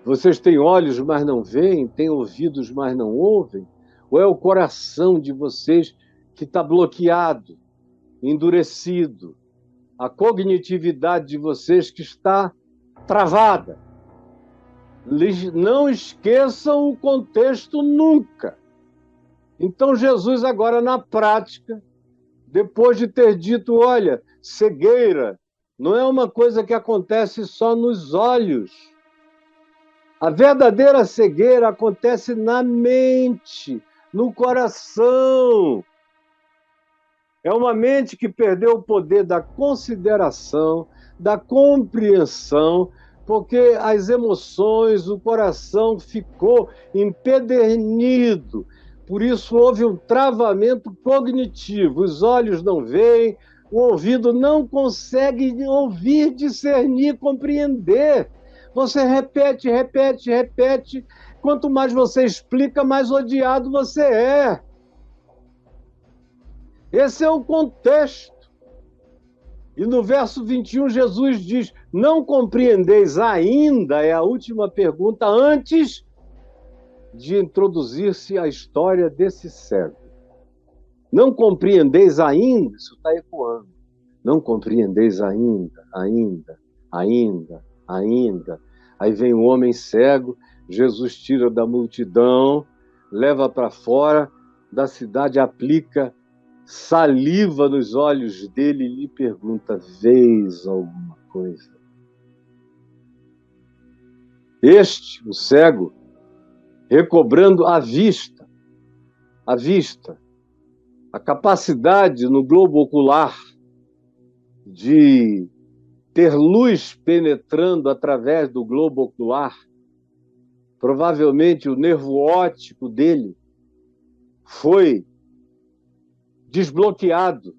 Vocês têm olhos, mas não veem, têm ouvidos, mas não ouvem? Ou é o coração de vocês que está bloqueado, endurecido? A cognitividade de vocês que está travada? Não esqueçam o contexto nunca. Então Jesus agora na prática, depois de ter dito, olha, cegueira não é uma coisa que acontece só nos olhos. A verdadeira cegueira acontece na mente, no coração. É uma mente que perdeu o poder da consideração, da compreensão, porque as emoções, o coração ficou empedernido. Por isso houve um travamento cognitivo. Os olhos não veem, o ouvido não consegue ouvir, discernir, compreender. Você repete, repete, repete. Quanto mais você explica, mais odiado você é. Esse é o contexto. E no verso 21, Jesus diz: não compreendeis ainda, é a última pergunta, antes de introduzir-se a história desse cego. Não compreendeis ainda, isso está ecoando. Não compreendeis ainda, ainda. Aí vem o homem cego, Jesus tira da multidão, leva para fora da cidade, aplica saliva nos olhos dele e lhe pergunta: vês alguma coisa? Este, o cego, recobrando a vista, a capacidade no globo ocular de ter luz penetrando através do globo ocular, provavelmente o nervo óptico dele foi desbloqueado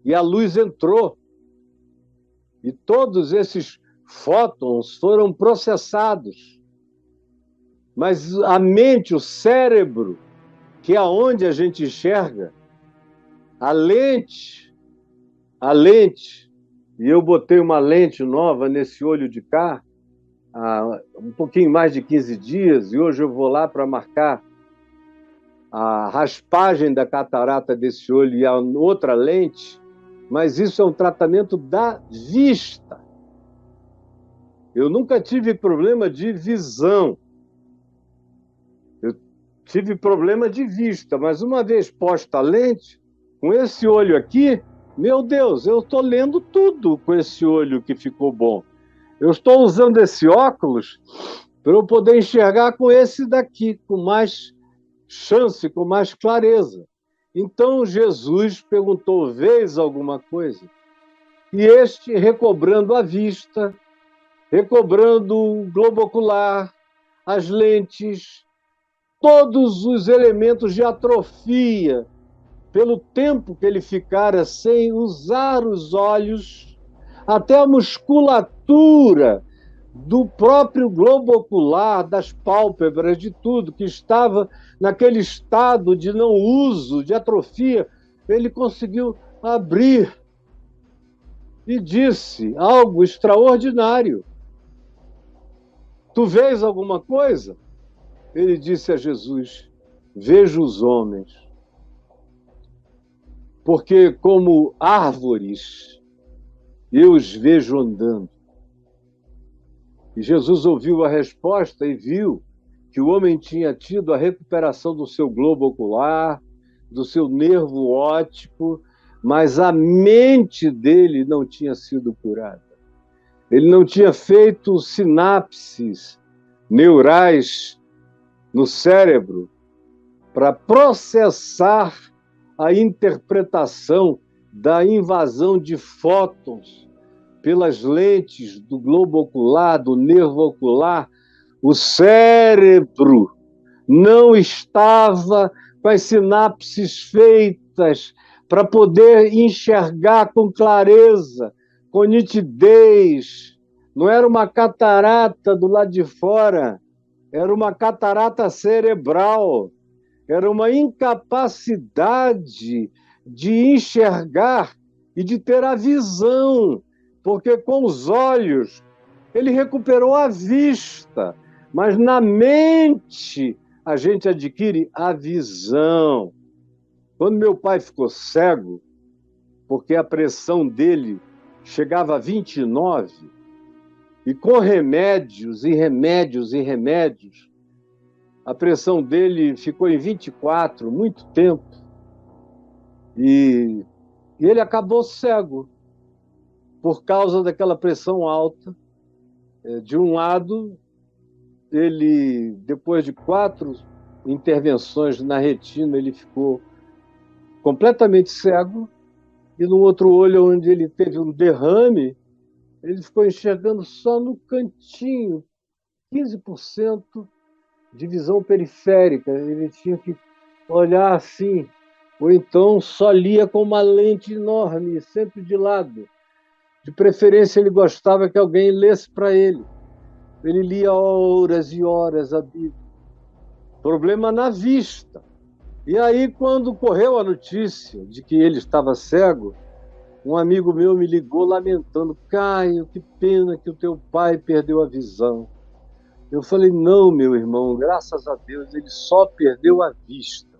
e a luz entrou. E todos esses fótons foram processados. Mas a mente, o cérebro, que é onde a gente enxerga, a lente, e eu botei uma lente nova nesse olho de cá, há um pouquinho mais de 15 dias, e hoje eu vou lá para marcar a raspagem da catarata desse olho e a outra lente, mas isso é um tratamento da vista. Eu nunca tive problema de visão. Eu tive problema de vista, mas uma vez posta a lente, com esse olho aqui, meu Deus, eu estou lendo tudo com esse olho que ficou bom. Eu estou usando esse óculos para eu poder enxergar com esse daqui, com mais chance, com mais clareza. Então Jesus perguntou: vês alguma coisa? E este, recobrando a vista, recobrando o globo ocular, as lentes, todos os elementos de atrofia, pelo tempo que ele ficara sem usar os olhos, até a musculatura do próprio globo ocular, das pálpebras, de tudo que estava naquele estado de não uso, de atrofia, ele conseguiu abrir e disse algo extraordinário: tu vês alguma coisa? Ele disse a Jesus: vejo os homens, porque como árvores eu os vejo andando. E Jesus ouviu a resposta e viu que o homem tinha tido a recuperação do seu globo ocular, do seu nervo óptico, mas a mente dele não tinha sido curada. Ele não tinha feito sinapses neurais no cérebro para processar a interpretação da invasão de fótons pelas lentes do globo ocular, do nervo ocular. O cérebro não estava com as sinapses feitas para poder enxergar com clareza, com nitidez. Não era uma catarata do lado de fora, era uma catarata cerebral, era uma incapacidade de enxergar e de ter a visão, porque com os olhos Ele recuperou a vista, mas na mente a gente adquire a visão. Quando meu pai ficou cego, porque a pressão dele chegava a 29, e com remédios e remédios e remédios, a pressão dele ficou em 24, muito tempo, e ele acabou cego por causa daquela pressão alta. De um lado, ele, depois de 4 intervenções na retina, ele ficou completamente cego, e no outro olho, onde ele teve um derrame, ele ficou enxergando só no cantinho, 15% de visão periférica. Ele tinha que olhar assim, ou então só lia com uma lente enorme, sempre de lado. De preferência, ele gostava que alguém lesse para ele. Ele lia horas e horas a Bíblia. Problema na vista. E aí, quando correu a notícia de que ele estava cego, um amigo meu me ligou lamentando: Caio, que pena que o teu pai perdeu a visão. Eu falei: não, meu irmão, graças a Deus, ele só perdeu a vista.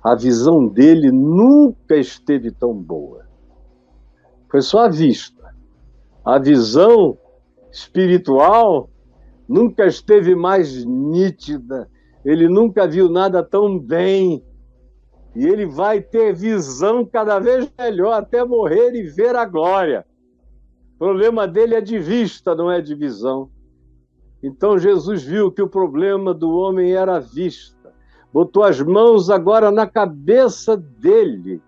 A visão dele nunca esteve tão boa. Foi só a vista. A visão espiritual nunca esteve mais nítida. Ele nunca viu nada tão bem. E ele vai ter visão cada vez melhor até morrer e ver a glória. O problema dele é de vista, não é de visão. Então Jesus viu que o problema do homem era a vista. Botou as mãos agora na cabeça dele.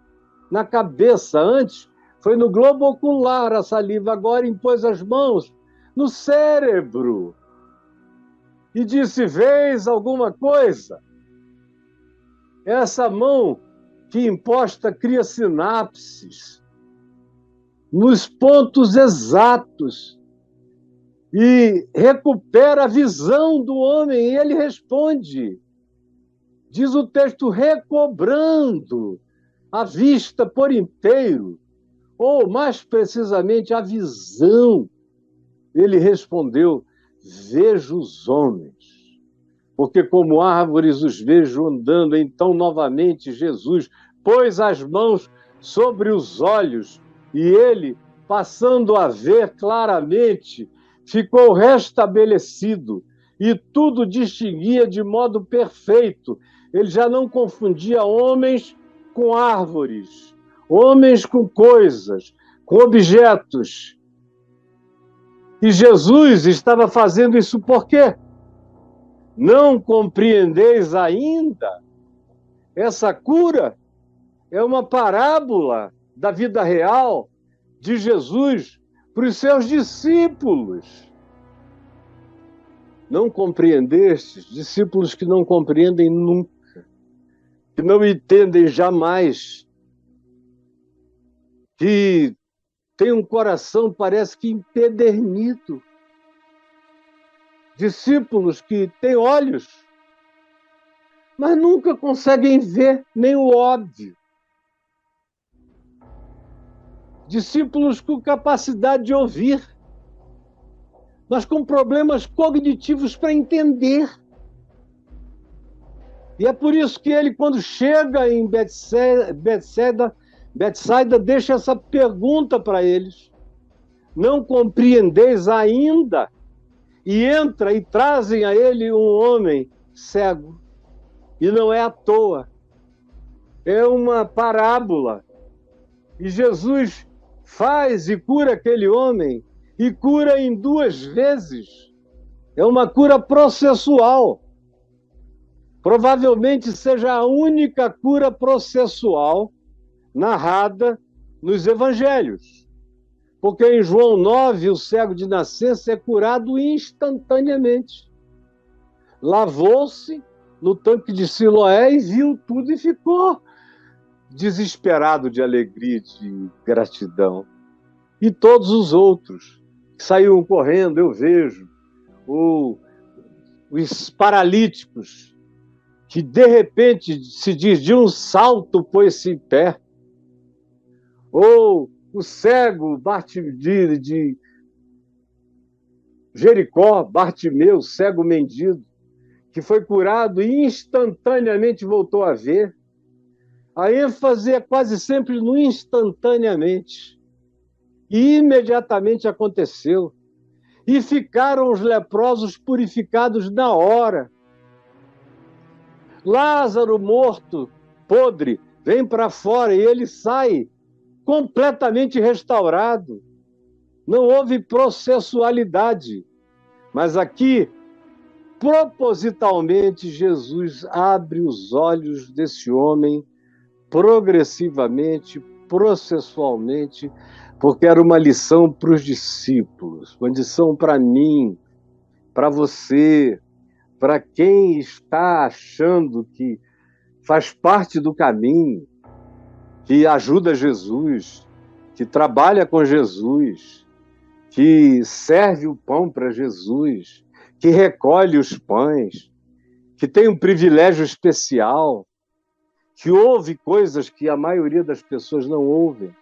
Na cabeça. Antes foi no globo ocular a saliva, agora impôs as mãos no cérebro. E disse: vês alguma coisa? Essa mão que imposta cria sinapses nos pontos exatos e recupera a visão do homem. E ele responde, diz o texto, recobrando a vista por inteiro, ou mais precisamente a visão. Ele respondeu: vejo os homens, porque como árvores os vejo andando. Então, novamente, Jesus pôs as mãos sobre os olhos e ele, passando a ver claramente, ficou restabelecido e tudo distinguia de modo perfeito. Ele já não confundia homens com árvores, homens com coisas, com objetos. E Jesus estava fazendo isso por quê? Não compreendeis ainda? Essa cura é uma parábola da vida real de Jesus para os seus discípulos. Não compreendestes? Discípulos que não compreendem nunca, que não entendem jamais, que têm um coração, parece que empedernido. Discípulos que têm olhos, mas nunca conseguem ver nem o óbvio. Discípulos com capacidade de ouvir, mas com problemas cognitivos para entender. E é por isso que ele, quando chega em Betsaida, deixa essa pergunta para eles: não compreendeis ainda? E entra e trazem a ele um homem cego. E não é à toa. É uma parábola. E Jesus faz e cura aquele homem, e cura em 2 vezes. É uma cura processual. Provavelmente seja a única cura processual narrada nos evangelhos. Porque em João 9, o cego de nascença é curado instantaneamente. Lavou-se no tanque de Siloé e viu tudo e ficou desesperado de alegria e de gratidão. E todos os outros que saíam correndo, eu vejo, os paralíticos, que de repente se diz de um salto pôs-se em pé, ou o cego Jericó, Bartimeu, cego mendigo, que foi curado e instantaneamente voltou a ver. A ênfase é quase sempre no instantaneamente. E imediatamente aconteceu. E ficaram os leprosos purificados na hora. Lázaro morto, podre, vem para fora e ele sai completamente restaurado. Não houve processualidade. Mas aqui, propositalmente, Jesus abre os olhos desse homem progressivamente, processualmente, porque era uma lição para os discípulos, uma lição para mim, para você, para quem está achando que faz parte do caminho, que ajuda Jesus, que trabalha com Jesus, que serve o pão para Jesus, que recolhe os pães, que tem um privilégio especial, que ouve coisas que a maioria das pessoas não ouvem,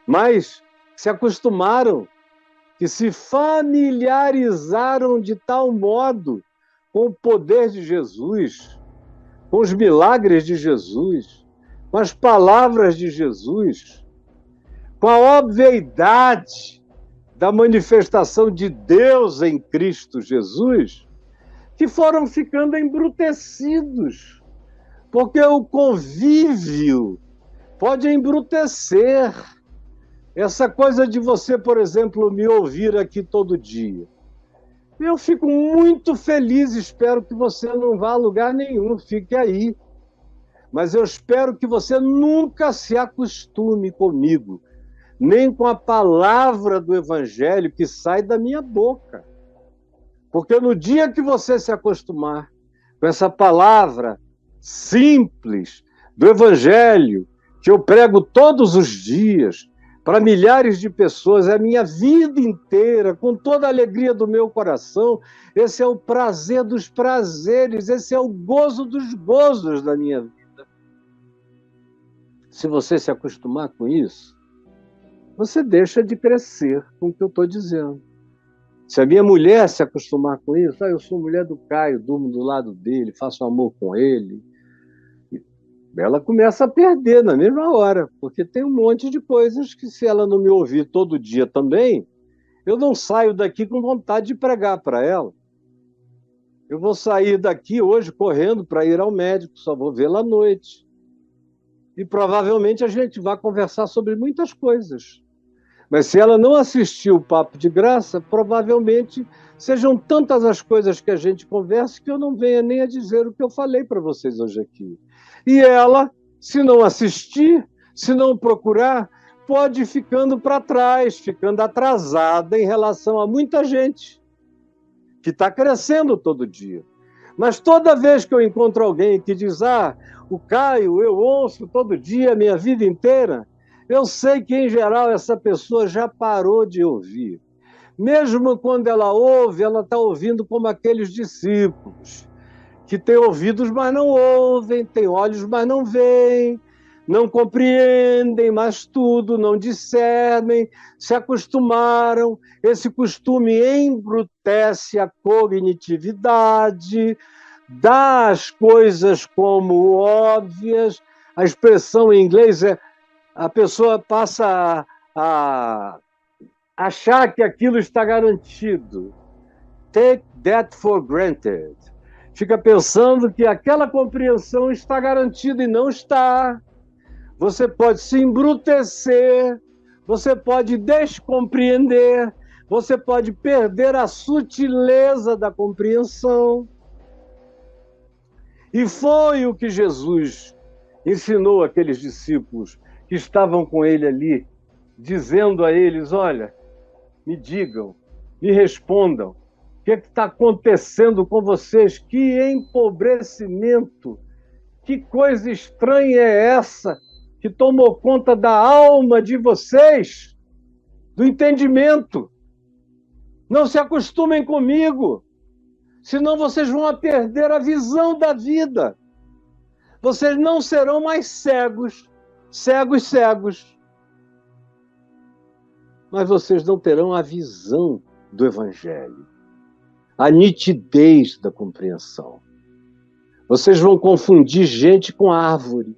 mas se acostumaram, que se familiarizaram de tal modo com o poder de Jesus, com os milagres de Jesus, com as palavras de Jesus, com a obviedade da manifestação de Deus em Cristo Jesus, que foram ficando embrutecidos, porque o convívio pode embrutecer. Essa coisa de você, por exemplo, me ouvir aqui todo dia. Eu fico muito feliz, espero que você não vá a lugar nenhum, fique aí. Mas eu espero que você nunca se acostume comigo, nem com a palavra do Evangelho que sai da minha boca. Porque no dia que você se acostumar com essa palavra simples do Evangelho, que eu prego todos os dias para milhares de pessoas, é a minha vida inteira, com toda a alegria do meu coração, esse é o prazer dos prazeres, esse é o gozo dos gozos da minha vida. Se você se acostumar com isso, você deixa de crescer com o que eu estou dizendo. Se a minha mulher se acostumar com isso, eu sou mulher do Caio, durmo do lado dele, faço amor com ele, ela começa a perder na mesma hora, porque tem um monte de coisas que, se ela não me ouvir todo dia também, eu não saio daqui com vontade de pregar para ela. Eu vou sair daqui hoje correndo para ir ao médico, só vou vê-la à noite. E provavelmente a gente vai conversar sobre muitas coisas. Mas se ela não assistir o Papo de Graça, provavelmente sejam tantas as coisas que a gente conversa que eu não venha nem a dizer o que eu falei para vocês hoje aqui. E ela, se não assistir, se não procurar, pode ir ficando para trás, ficando atrasada em relação a muita gente que está crescendo todo dia. Mas toda vez que eu encontro alguém que diz, o Caio, eu ouço todo dia, a minha vida inteira, eu sei que, em geral, essa pessoa já parou de ouvir. Mesmo quando ela ouve, ela está ouvindo como aqueles discípulos, que têm ouvidos, mas não ouvem, têm olhos, mas não veem, não compreendem mais tudo, não discernem, se acostumaram. Esse costume embrutece a cognitividade, dá as coisas como óbvias. A expressão em inglês é: a pessoa passa a achar que aquilo está garantido. Take that for granted. Fica pensando que aquela compreensão está garantida e não está. Você pode se embrutecer, você pode descompreender, você pode perder a sutileza da compreensão. E foi o que Jesus ensinou àqueles discípulos que estavam com ele ali, dizendo a eles: olha, me digam, me respondam, o que está acontecendo com vocês? Que empobrecimento, que coisa estranha é essa que tomou conta da alma de vocês, do entendimento? Não se acostumem comigo, senão vocês vão perder a visão da vida. Vocês não serão mais cegos, mas vocês não terão a visão do Evangelho. a nitidez da compreensão. Vocês vão confundir gente com árvore.